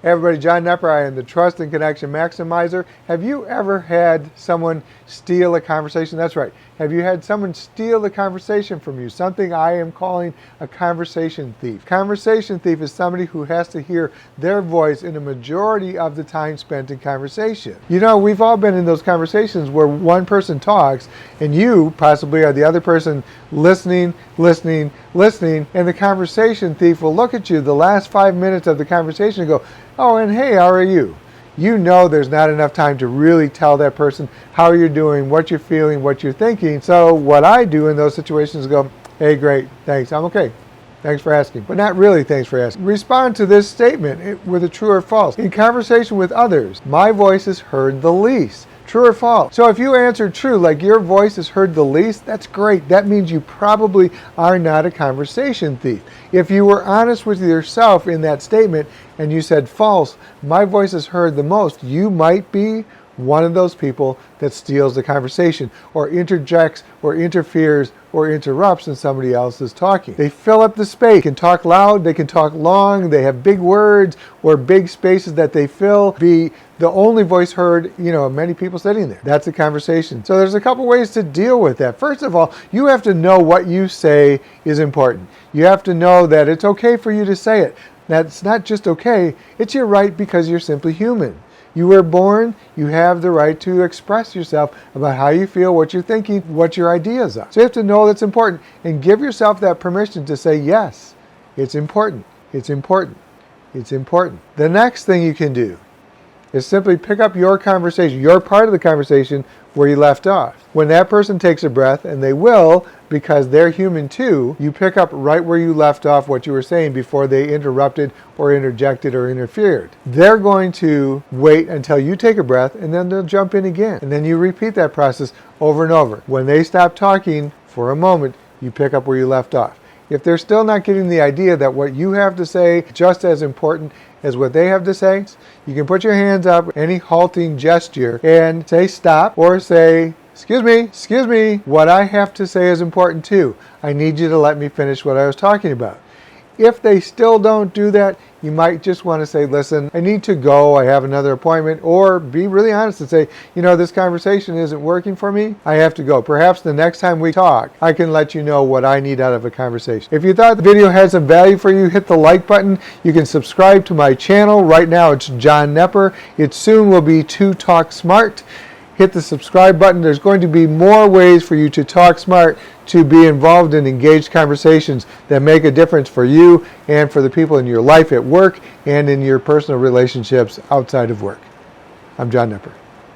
Hey everybody, John Nepper. I am the Trust and Connection Maximizer. Have you ever had someone steal a conversation? That's right. Have you had someone steal the conversation from you? Something I am calling a conversation thief. Conversation thief is somebody who has to hear their voice in a majority of the time spent in conversation. You know, we've all been in those conversations where one person talks and you possibly are the other person listening, and the conversation thief will look at you the last 5 minutes of the conversation and go, "Oh, and hey, how are you?" You know there's not enough time to really tell that person how you're doing, what you're feeling, what you're thinking. So what I do in those situations is go, "Hey, great, thanks, I'm okay. Thanks for asking." But not really thanks for asking. Respond to this statement with a true or false. In conversation with others, my voice is heard the least. True or false? So if you answer true, like your voice is heard the least, that's great. That means you probably are not a conversation thief. If you were honest with yourself in that statement and you said false, my voice is heard the most, you might be one of those people that steals the conversation or interjects or interferes or interrupts when somebody else is talking. They fill up the space. They can talk loud, they can talk long, they have big words or big spaces that they fill. Be the only voice heard, many people sitting there. That's a conversation. So there's a couple ways to deal with that. First of all, you have to know what you say is important. You have to know that it's okay for you to say it. That's not just okay, it's your right because you're simply human. You were born, you have the right to express yourself about how you feel, what you're thinking, what your ideas are. So you have to know that's important and give yourself that permission to say, yes, it's important, it's important, it's important. The next thing you can do is simply pick up your conversation, your part of the conversation where you left off. When that person takes a breath, and they will because they're human too, you pick up right where you left off what you were saying before they interrupted or interjected or interfered. They're going to wait until you take a breath and then they'll jump in again. And then you repeat that process over and over. When they stop talking for a moment, you pick up where you left off. If they're still not getting the idea that what you have to say is just as important as what they have to say, you can put your hands up, any halting gesture, and say stop or say, excuse me, what I have to say is important too. I need you to let me finish what I was talking about. If they still don't do that, you might just want to say, listen, I need to go, I have another appointment, or be really honest and say, this conversation isn't working for me, I have to go. Perhaps the next time we talk, I can let you know what I need out of a conversation. If you thought the video had some value for you, hit the like button. You can subscribe to my channel. Right now it's John Nepper. It soon will be To Talk Smart. Hit the subscribe button. There's going to be more ways for you to talk smart, to be involved in engaged conversations that make a difference for you and for the people in your life at work and in your personal relationships outside of work. I'm John Nepper.